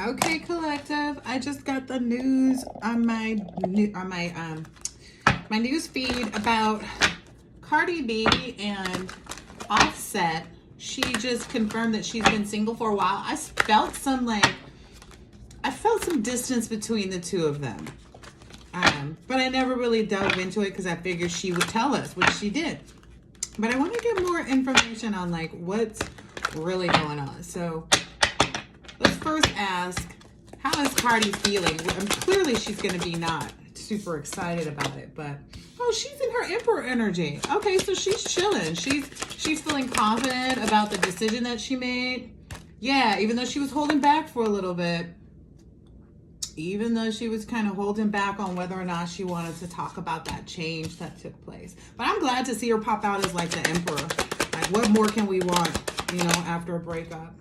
Okay, collective. I just got the news on my my news feed about Cardi B and Offset. She just confirmed that she's been single for a while. I felt some distance between the two of them. But I never really dove into it because I figured she would tell us, which she did. But I want to get more information on like what's really going on. So let's first ask, how is Cardi feeling? Clearly she's going to be not super excited about it, but oh, she's in her emperor energy. Okay, so she's chilling. She's feeling confident about the decision that she made. Yeah, even though she was holding back for a little bit. Even though she was kind of holding back on whether or not she wanted to talk about that change that took place. But I'm glad to see her pop out as like the emperor. Like, what more can we want, you know, after a breakup?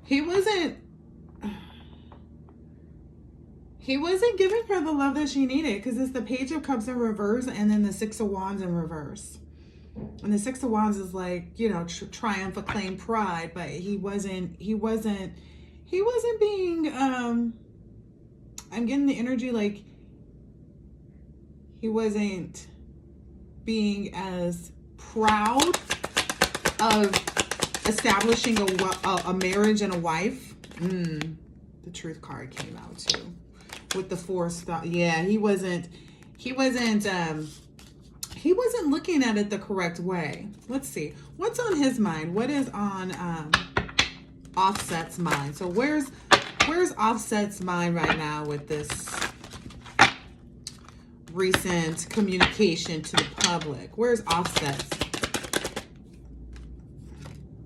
He wasn't giving her the love that she needed, because it's the Page of Cups in reverse and then the Six of Wands in reverse. And the Six of Wands is like, you know, triumph, acclaim, pride, but he wasn't being, I'm getting the energy like he wasn't being as proud of establishing a marriage and a wife. The Truth card came out too with the Four Star. Yeah, he wasn't looking at it the correct way. Let's see. What's on his mind? What is on Offset's mind? So where's Offset's mind right now with this recent communication to the public? Where's Offset's?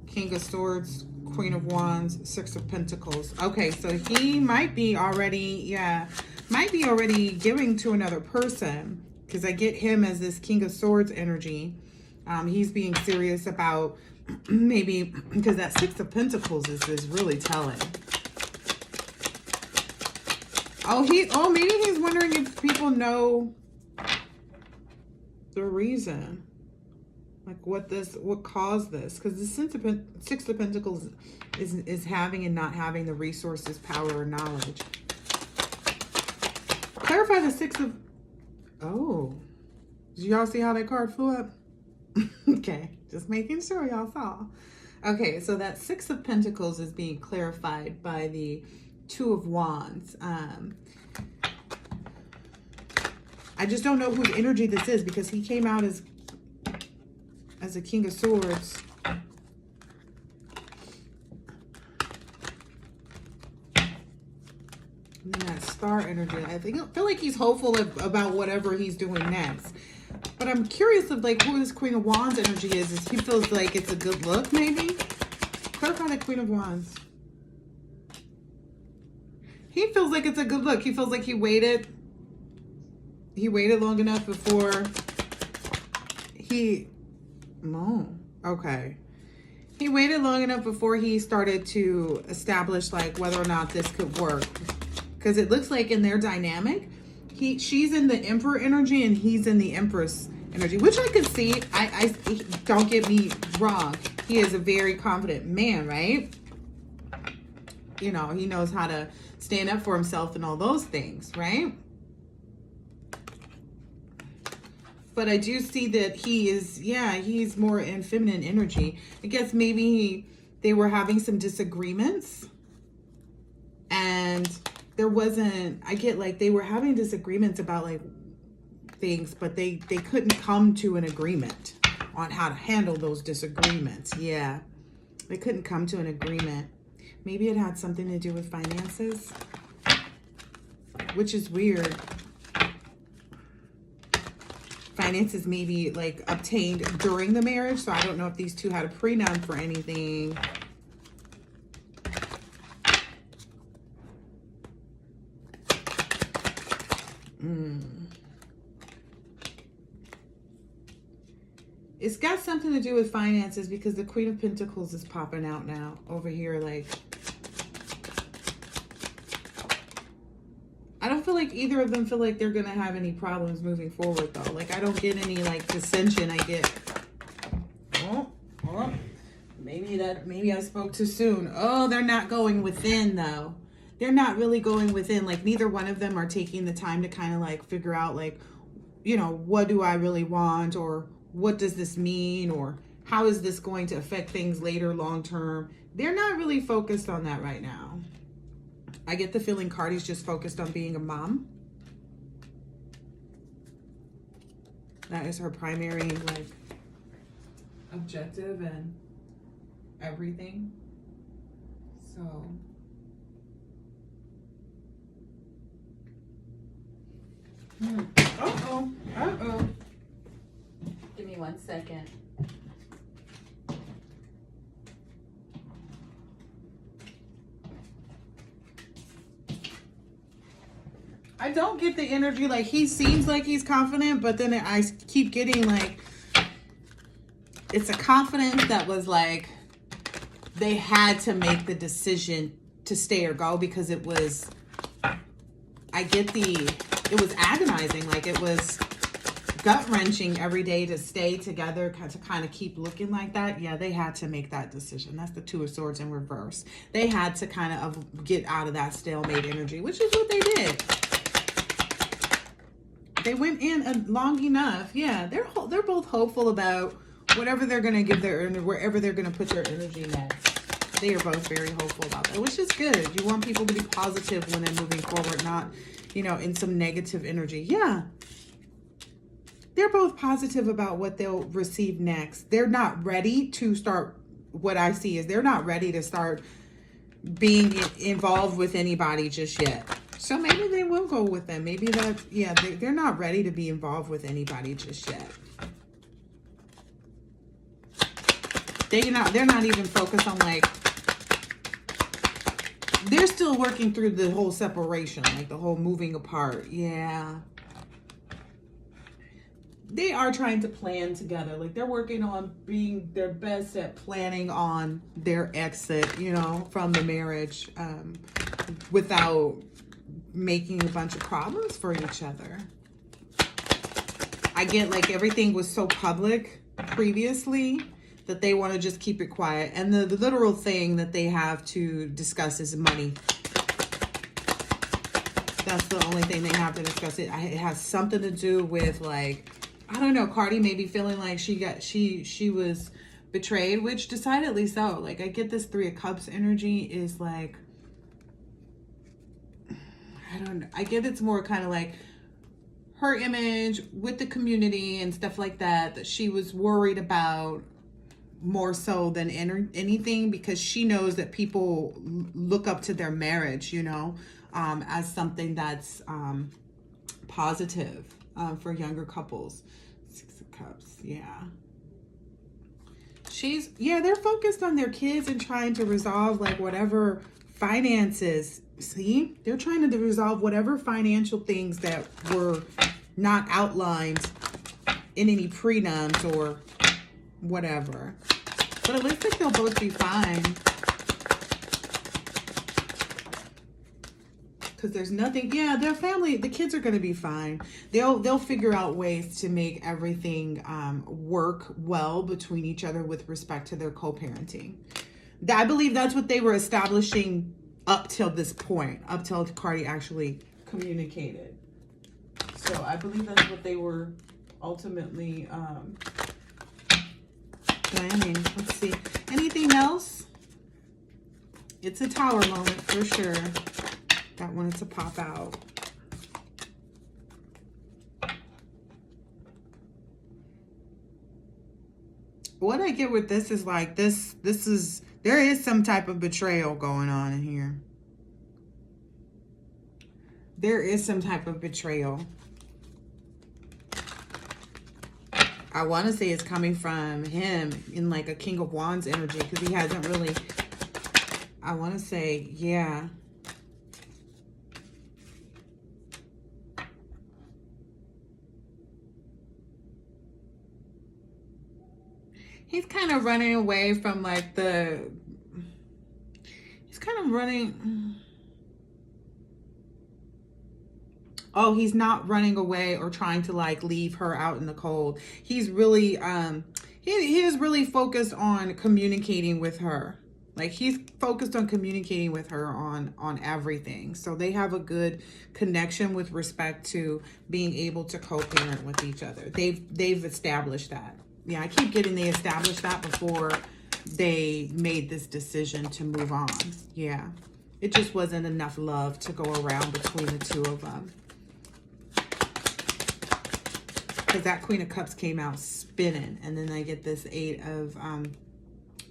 King of Swords, Queen of Wands, Six of Pentacles. Okay, so he might be already giving to another person, because I get him as this King of Swords energy. He's being serious about maybe, because that Six of Pentacles is really telling. Maybe he's wondering if people know the reason. Like what caused this? Because the Six of Pentacles is having and not having the resources, power, or knowledge. Clarify the Six of... Oh, did y'all see how that card flew up? Okay, just making sure y'all saw. Okay, so that Six of Pentacles is being clarified by the Two of Wands. I just don't know whose energy this is, because he came out as a King of Swords. And then that Star energy. I feel like he's hopeful about whatever he's doing next. But I'm curious of like who this Queen of Wands energy is. He feels like it's a good look, maybe? Clarify the Queen of Wands. He feels like it's a good look. He feels like he waited long enough before he... Oh, okay. He waited long enough before he started to establish like whether or not this could work. Because it looks like in their dynamic, she's in the Emperor energy and he's in the Empress energy, which I could see. I don't get me wrong. He is a very confident man, right? You know, he knows how to stand up for himself and all those things, right? But I do see that he's more in feminine energy. I guess maybe they were having some disagreements. And there wasn't, I get like they were having disagreements about like things, but they couldn't come to an agreement on how to handle those disagreements. Yeah, they couldn't come to an agreement. Maybe it had something to do with finances, which is weird. Finances maybe like obtained during the marriage, so I don't know if these two had a prenup for anything. It's got something to do with finances, because the Queen of Pentacles is popping out now over here. Like, I don't feel like either of them feel like they're gonna have any problems moving forward though. Like I don't get any like dissension. I get, maybe I spoke too soon. Oh, they're not going within though. They're not really going within. Like neither one of them are taking the time to kind of like figure out like, you know, what do I really want, or what does this mean, or how is this going to affect things later long term. They're not really focused on that right now. I get the feeling Cardi's just focused on being a mom. That is her primary like objective and everything. So uh-oh. Give me 1 second. I don't get the energy, like he seems like he's confident, but then I keep getting like, it's a confidence that was like, they had to make the decision to stay or go because it was, it was agonizing. Like it was gut wrenching every day to stay together, to kind of keep looking like that. Yeah, they had to make that decision. That's the Two of Swords in reverse. They had to kind of get out of that stalemate energy, which is what they did. They went in long enough. Yeah, they're both hopeful about whatever they're going to give their energy, wherever they're going to put their energy next. They are both very hopeful about that, which is good. You want people to be positive when they're moving forward, not, you know, in some negative energy. Yeah. They're both positive about what they'll receive next. They're not ready to start, what I see is they're not ready to start being involved with anybody just yet. So maybe they will go with them. Maybe that, yeah, they're not ready to be involved with anybody just yet. They're not even focused on like, they're still working through the whole separation, like the whole moving apart. Yeah. They are trying to plan together. Like they're working on being their best at planning on their exit, you know, from the marriage, without making a bunch of problems for each other. I get like everything was so public previously that they want to just keep it quiet. And the literal thing that they have to discuss is money. That's the only thing they have to discuss. It has something to do with like, I don't know, Cardi may be feeling like she was betrayed, which decidedly so. Like I get this 3 of Cups energy is like, I don't know. I get it's more kind of like her image with the community and stuff like that, that she was worried about more so than anything, because she knows that people look up to their marriage, you know, as something that's positive for younger couples. 6 of Cups, yeah. They're focused on their kids and trying to resolve like whatever finances. See, they're trying to resolve whatever financial things that were not outlined in any prenums or whatever. But it looks like they'll both be fine. Because there's nothing, yeah, their family, the kids are going to be fine. They'll figure out ways to make everything work well between each other with respect to their co-parenting. I believe that's what they were establishing up till this point, up till Cardi actually communicated. So I believe that's what they were ultimately planning. Let's see. Anything else? It's a Tower moment for sure. That wanted to pop out. What I get with this is like there is some type of betrayal going on in here. There is some type of betrayal. I want to say it's coming from him in like a King of Wands energy, because he hasn't really, I want to say, yeah. He's kind of running away from like he's kind of running. oh, he's not running away or trying to like leave her out in the cold. He's really, he is really focused on communicating with her. Like he's focused on communicating with her on everything. So they have a good connection with respect to being able to co-parent with each other. They've established that. Yeah, I keep getting they established that before they made this decision to move on. Yeah. It just wasn't enough love to go around between the two of them. Because that Queen of Cups came out spinning. And then I get this Eight of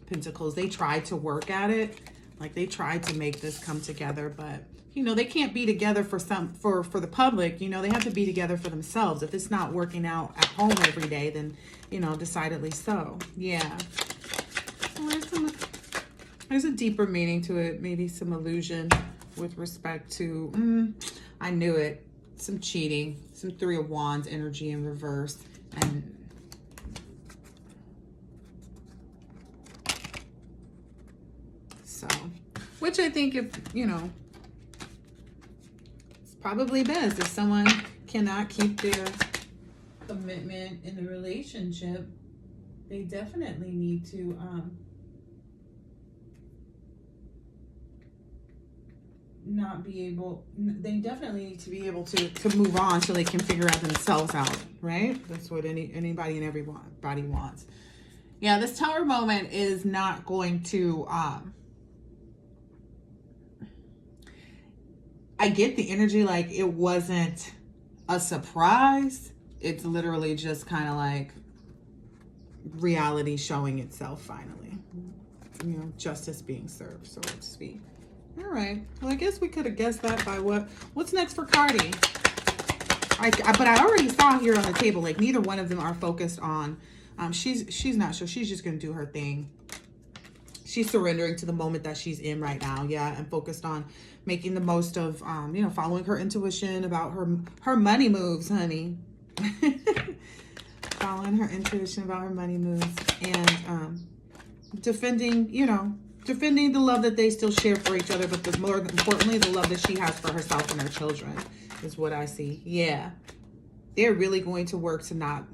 Pentacles. They tried to work at it. Like they tried to make this come together. But, you know, they can't be together for the public. You know, they have to be together for themselves. If it's not working out at home every day, then, you know, decidedly so. Yeah. Well, there's a deeper meaning to it. Maybe some illusion with respect to, I knew it. Some cheating, some Three of Wands energy in reverse. And so, which I think if, you know, it's probably best if someone cannot keep their commitment in the relationship, they definitely need to, they definitely need to be able to move on so they can figure out themselves out, right? That's what anybody and everybody wants. Yeah, this Tower moment is not going to, I get the energy like it wasn't a surprise. It's literally just kind of like reality showing itself finally. You know, justice being served, so to speak. All right. Well, I guess we could have guessed that by what's next for Cardi. But I already saw here on the table, like neither one of them are focused on, she's not sure. She's just going to do her thing. She's surrendering to the moment that she's in right now. Yeah. And focused on making the most of, you know, following her intuition about her money moves, honey. Following her intuition about her money moves and, defending, you know, defending the love that they still share for each other, but more importantly, the love that she has for herself and her children is what I see. Yeah. They're really going to work to not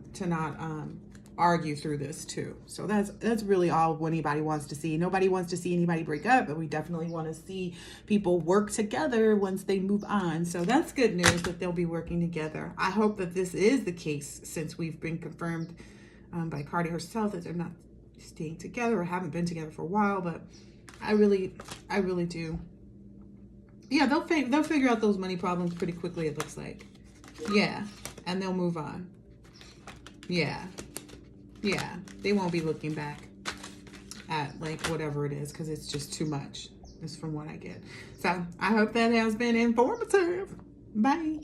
argue through this too. So that's really all anybody wants to see. Nobody wants to see anybody break up, but we definitely want to see people work together once they move on. So that's good news that they'll be working together. I hope that this is the case since we've been confirmed by Cardi herself that they're not staying together or haven't been together for a while, but I really do. Yeah, they'll figure out those money problems pretty quickly, it looks like. Yeah, and they'll move on. Yeah, they won't be looking back at like whatever it is because it's just too much. That's from what I get. So I hope that has been informative. Bye.